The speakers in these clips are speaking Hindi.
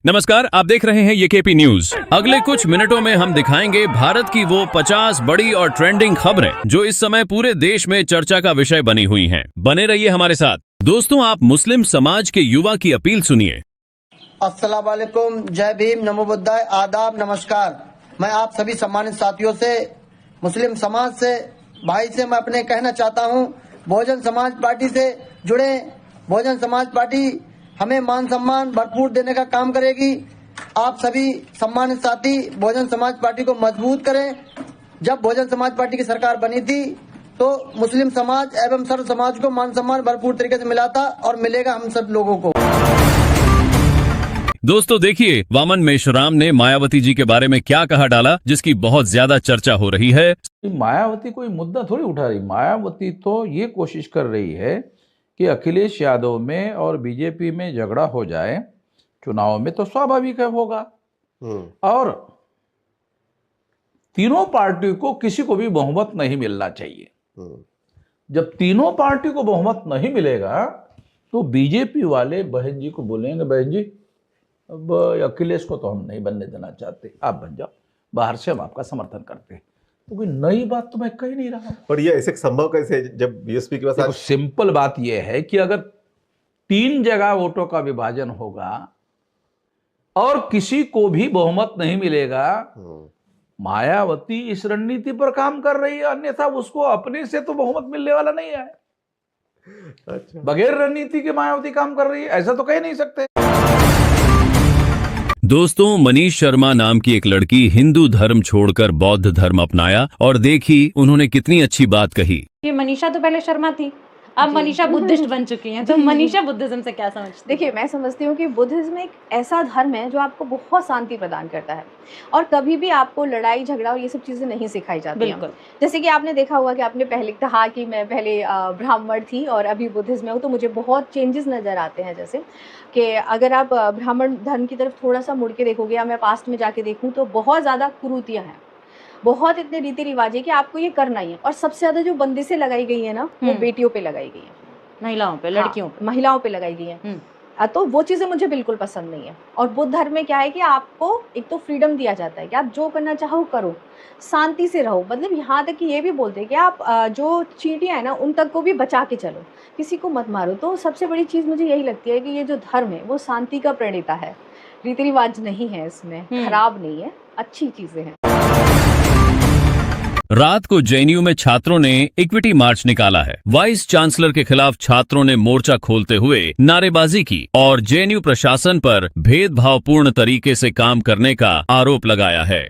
नमस्कार, आप देख रहे हैं ये केपी न्यूज। अगले कुछ मिनटों में हम दिखाएंगे भारत की वो 50 बड़ी और ट्रेंडिंग खबरें जो इस समय पूरे देश में चर्चा का विषय बनी हुई हैं। बने रहिए हमारे साथ। दोस्तों, आप मुस्लिम समाज के युवा की अपील सुनिए। अस्सलाम वालेकुम, जय भीम, नमो बुद्धाय, आदाब, नमस्कार। मैं आप सभी सम्मानित साथियों से, मुस्लिम समाज से, भाई से मैं अपने कहना चाहता हूँ, बहुजन समाज पार्टी से जुड़े। बहुजन समाज पार्टी हमें मान सम्मान भरपूर देने का काम करेगी। आप सभी सम्मानित साथी बहुजन समाज पार्टी को मजबूत करें। जब बहुजन समाज पार्टी की सरकार बनी थी तो मुस्लिम समाज एवं सर्व समाज को मान सम्मान भरपूर तरीके से मिला था और मिलेगा हम सब लोगों को। दोस्तों देखिए, वामन मेश्राम ने मायावती जी के बारे में क्या कहा डाला, जिसकी बहुत ज्यादा चर्चा हो रही है। मायावती कोई मुद्दा थोड़ी उठा रही। मायावती तो ये कोशिश कर रही है कि अखिलेश यादव में और बीजेपी में झगड़ा हो जाए चुनाव में, तो स्वाभाविक है होगा। और तीनों पार्टियों को किसी को भी बहुमत नहीं मिलना चाहिए। जब तीनों पार्टी को बहुमत नहीं मिलेगा तो बीजेपी वाले बहन जी को बोलेंगे, बहन जी अब अखिलेश को तो हम नहीं बनने देना चाहते, आप बन जाओ, बाहर से हम आपका समर्थन करते हैं। तो कोई नई बात तो मैं कह नहीं रहा हूं। पर ये ऐसे संभव कैसे है जब बीएसपी के पास सिंपल बात यह है कि अगर 3 जगह वोटों का विभाजन होगा और किसी को भी बहुमत नहीं मिलेगा, मायावती इस रणनीति पर काम कर रही है, अन्यथा उसको अपने से तो बहुमत मिलने वाला नहीं है। अच्छा। बगैर रणनीति के मायावती काम कर रही है, ऐसा तो कह नहीं सकते। दोस्तों, मनीष शर्मा नाम की एक लड़की हिंदू धर्म छोड़कर बौद्ध धर्म अपनाया और देखी उन्होंने कितनी अच्छी बात कही। ये मनीषा तो पहले शर्मा थी, अब मनीषा बुद्धिस्ट बन चुकी हैं। तो मनीषा बुद्धिज्म से क्या समझती? देखिए, मैं समझती हूँ कि बुद्धिज्म एक ऐसा धर्म है जो आपको बहुत शांति प्रदान करता है और कभी भी आपको लड़ाई झगड़ा और ये सब चीज़ें नहीं सिखाई जाती हैं। जैसे कि आपने देखा होगा कि आपने पहले कहा कि मैं पहले ब्राह्मण थी और अभी बुद्धिज्म में हूँ, तो मुझे बहुत चेंजेस नज़र आते हैं। जैसे कि अगर आप ब्राह्मण धर्म की तरफ थोड़ा सा मुड़ के देखोगे या मैं पास्ट में जाके देखूँ तो बहुत ज़्यादा कुरीतियाँ हैं, बहुत इतने रीति रिवाज है कि आपको ये करना ही है। और सबसे ज्यादा जो बंदिशें लगाई गई है ना, वो बेटियों पे लगाई गई है, महिलाओं पे, लड़कियों पे, महिलाओं पे लगाई गई है। तो वो चीज़ें मुझे बिल्कुल पसंद नहीं है। और बुद्ध धर्म में क्या है कि आपको एक तो फ्रीडम दिया जाता है कि आप जो करना चाहो करो, शांति से रहो। मतलब यहाँ तक कि ये भी बोलते हैं कि आप जो चींटियाँ हैं ना, उन तक को भी बचा के चलो, किसी को मत मारो। तो सबसे बड़ी चीज़ मुझे यही लगती है कि ये जो धर्म है वो शांति का प्रणेता है, रीति रिवाज नहीं है इसमें, खराब नहीं है, अच्छी चीज़ें हैं। रात को जेएनयू में छात्रों ने इक्विटी मार्च निकाला है। वाइस चांसलर के खिलाफ छात्रों ने मोर्चा खोलते हुए नारेबाजी की और जेएनयू प्रशासन पर भेदभावपूर्ण तरीके से काम करने का आरोप लगाया है।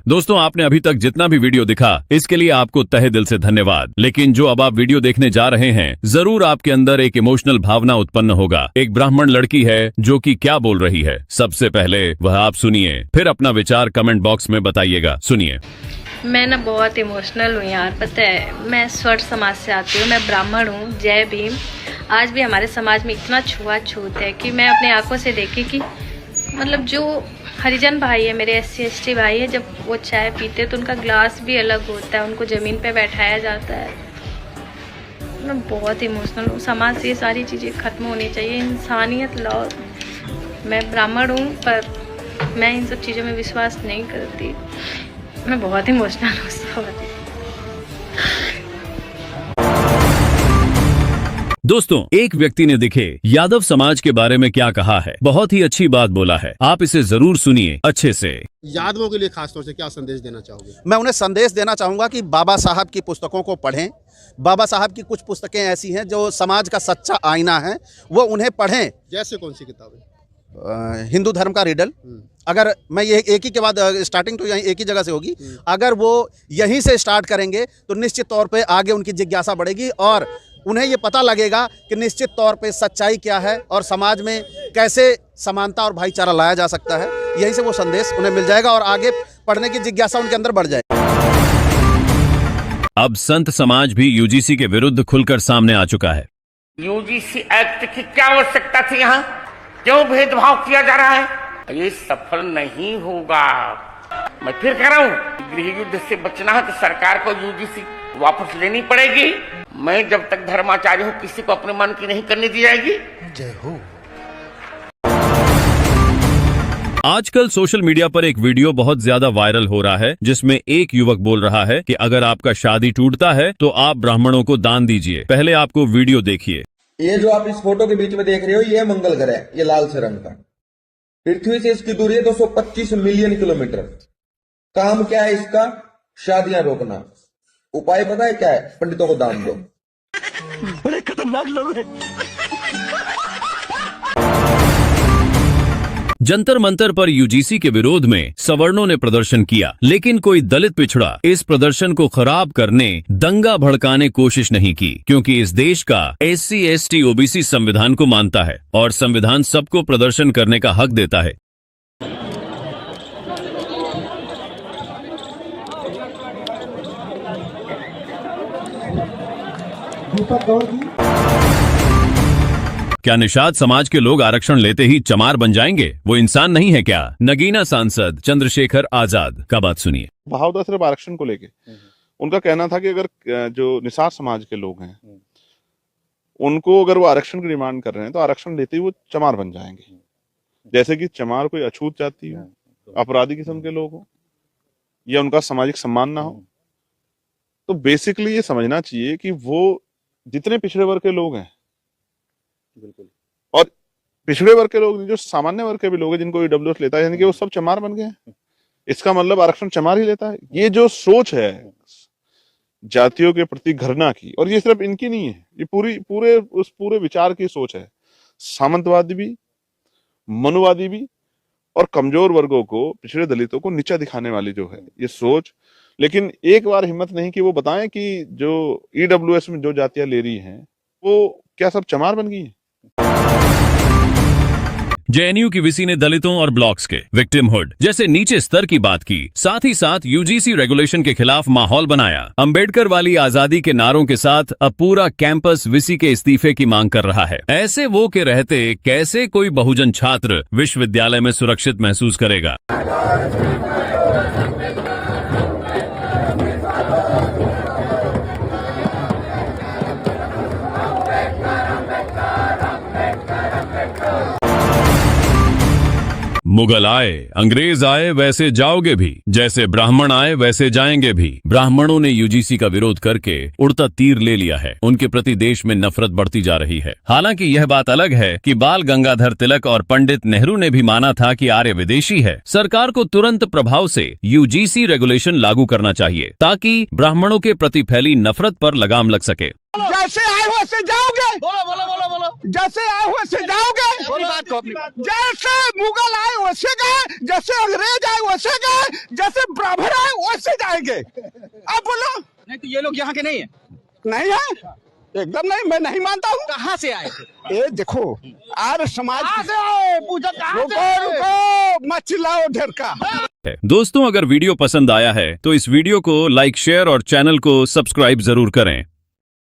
दोस्तों, आपने अभी तक जितना भी वीडियो दिखा इसके लिए आपको तहे दिल से धन्यवाद। लेकिन जो अब आप वीडियो देखने जा रहे हैं, जरूर आपके अंदर एक इमोशनल भावना उत्पन्न होगा। एक ब्राह्मण लड़की है जो कि क्या बोल रही है, सबसे पहले वह आप सुनिए, फिर अपना विचार कमेंट बॉक्स में बताइएगा। सुनिए। मैं ना बहुत इमोशनल हूँ यार, पता है मैं स्वर्ण समाज से आती हूँ, मैं ब्राह्मण हूँ। जय भीम। आज भी हमारे समाज में इतना छुआछूत है कि मैं अपने आंखों से देखी कि मतलब जो हरिजन भाई है, मेरे SC ST भाई है, जब वो चाय पीते तो उनका ग्लास भी अलग होता है, उनको ज़मीन पे बैठाया जाता है। मैं बहुत इमोशनल हूँ। समाज से ये सारी चीज़ें ख़त्म होनी चाहिए, इंसानियत लाओ। मैं ब्राह्मण हूँ पर मैं इन सब चीज़ों में विश्वास नहीं करती। मैं बहुत इमोशनल हूँ। सॉरी। दोस्तों, एक व्यक्ति ने दिखे यादव समाज के बारे में क्या कहा है। बहुत ही अच्छी बात बोला है, आप इसे जरूर सुनिए अच्छे से। यादवों के लिए खासतौर से क्या संदेश देना चाहोगे? मैं उन्हें संदेश देना चाहूँगा कि बाबा साहब की पुस्तकों को पढ़ें। बाबा साहब की कुछ पुस्तकें ऐसी हैं जो समाज का सच्चा आईना है, वो उन्हें पढ़ें। जैसे कौन सी किताबें? हिंदू धर्म का रिडल। अगर मैं ये एक ही के बाद स्टार्टिंग तो यहीं एक ही जगह से होगी, अगर वो यहीं से स्टार्ट करेंगे तो निश्चित तौर पे आगे उनकी जिज्ञासा बढ़ेगी और उन्हें ये पता लगेगा कि निश्चित तौर पे सच्चाई क्या है और समाज में कैसे समानता और भाईचारा लाया जा सकता है। यहीं से वो संदेश उन्हें मिल जाएगा और आगे पढ़ने की जिज्ञासा उनके अंदर बढ़ जाएगी। अब संत समाज भी यूजीसी के विरुद्ध खुलकर सामने आ चुका है। यूजीसी एक्ट की क्या आवश्यकता थी? यहाँ क्यों भेदभाव किया जा रहा है? ये सफल नहीं होगा। मैं फिर कह रहा हूँ, गृह युद्ध से बचना है तो सरकार को यूजीसी वापस लेनी पड़ेगी। मैं जब तक धर्माचार्य हूँ, किसी को अपने मन की नहीं करने दी जाएगी। जय हो। आजकल सोशल मीडिया पर एक वीडियो बहुत ज्यादा वायरल हो रहा है, जिसमें एक युवक बोल रहा है कि अगर आपका शादी टूटता है तो आप ब्राह्मणों को दान दीजिए। पहले आपको वीडियो देखिए। ये जो आप इस फोटो के बीच में देख रहे हो, ये मंगल ग्रह है, ये लाल से रंग का। पृथ्वी से इसकी दूरी है 225 मिलियन किलोमीटर। काम क्या है इसका? शादियां रोकना। उपाय पता है क्या है? पंडितों को दान दो। बड़े खतरनाक लोग हैं। जंतर मंतर पर यूजीसी के विरोध में सवर्णों ने प्रदर्शन किया, लेकिन कोई दलित पिछड़ा इस प्रदर्शन को खराब करने, दंगा भड़काने कोशिश नहीं की, क्योंकि इस देश का SC ST OBC संविधान को मानता है और संविधान सबको प्रदर्शन करने का हक देता है। क्या निषाद समाज के लोग आरक्षण लेते ही चमार बन जाएंगे? वो इंसान नहीं है क्या? नगीना सांसद चंद्रशेखर आजाद का बात सुनिए। भाव था सिर्फ आरक्षण को लेके। उनका कहना था कि अगर जो निषाद समाज के लोग हैं, उनको अगर वो आरक्षण की डिमांड कर रहे हैं तो आरक्षण लेते ही वो चमार बन जाएंगे। जैसे कि चमार कोई अछूत जाति हो, अपराधी किस्म के लोग हो, या उनका सामाजिक सम्मान ना हो। तो बेसिकली ये समझना चाहिए कि वो जितने पिछड़े वर्ग के लोग हैं, बिल्कुल, और पिछड़े वर्ग के लोग जो सामान्य वर्ग के भी लोग हैं जिनको EWS लेता है, यानी कि वो सब चमार बन गए हैं। इसका मतलब आरक्षण चमार ही लेता है। ये जो सोच है जातियों के प्रति घृणा की, और ये सिर्फ इनकी नहीं है, ये पूरे विचार की सोच है। सामंतवादी भी, मनुवादी भी, और कमजोर वर्गों को, पिछड़े दलितों को नीचा दिखाने वाली जो है ये सोच। लेकिन एक बार हिम्मत नहीं कि वो बताएं कि जो EWS में जो जातियां ले रही हैं वो क्या सब चमार बन गई हैं। JNU की VC ने दलितों और ब्लॉक्स के विक्टिमहुड जैसे नीचे स्तर की बात की, साथ ही साथ UGC रेगुलेशन के खिलाफ माहौल बनाया। अंबेडकर वाली आजादी के नारों के साथ अब पूरा कैंपस VC के इस्तीफे की मांग कर रहा है। ऐसे वो के रहते कैसे कोई बहुजन छात्र विश्वविद्यालय में सुरक्षित महसूस करेगा? मुगल आए, अंग्रेज आए, वैसे जाओगे भी। जैसे ब्राह्मण आए वैसे जाएंगे भी। ब्राह्मणों ने UGC का विरोध करके उड़ता तीर ले लिया है। उनके प्रति देश में नफरत बढ़ती जा रही है। हालांकि यह बात अलग है कि बाल गंगाधर तिलक और पंडित नेहरू ने भी माना था कि आर्य विदेशी है। सरकार को तुरंत प्रभाव से UGC रेगुलेशन लागू करना चाहिए, ताकि ब्राह्मणों के प्रति फैली नफरत पर लगाम लग सके। जैसे आए वैसे जाओगे। बोलो। जैसे आए वैसे जाओगे। जैसे मुगल आए वैसे गए, जैसे अंग्रेज आए वैसे गए, जैसे ब्राह्मण आए वैसे जाएंगे। आप बोलो। नहीं तो ये लोग यहाँ के नहीं है। नहीं है, एकदम नहीं। मैं नहीं मानता हूँ। कहाँ से आए? ये देखो, आर्य समाज से आए। पूछो कहाँ से? रुको, मत चिल्लाओ ढेर का। दोस्तों, अगर वीडियो पसंद आया है तो इस वीडियो को लाइक, शेयर और चैनल को सब्सक्राइब जरूर करें।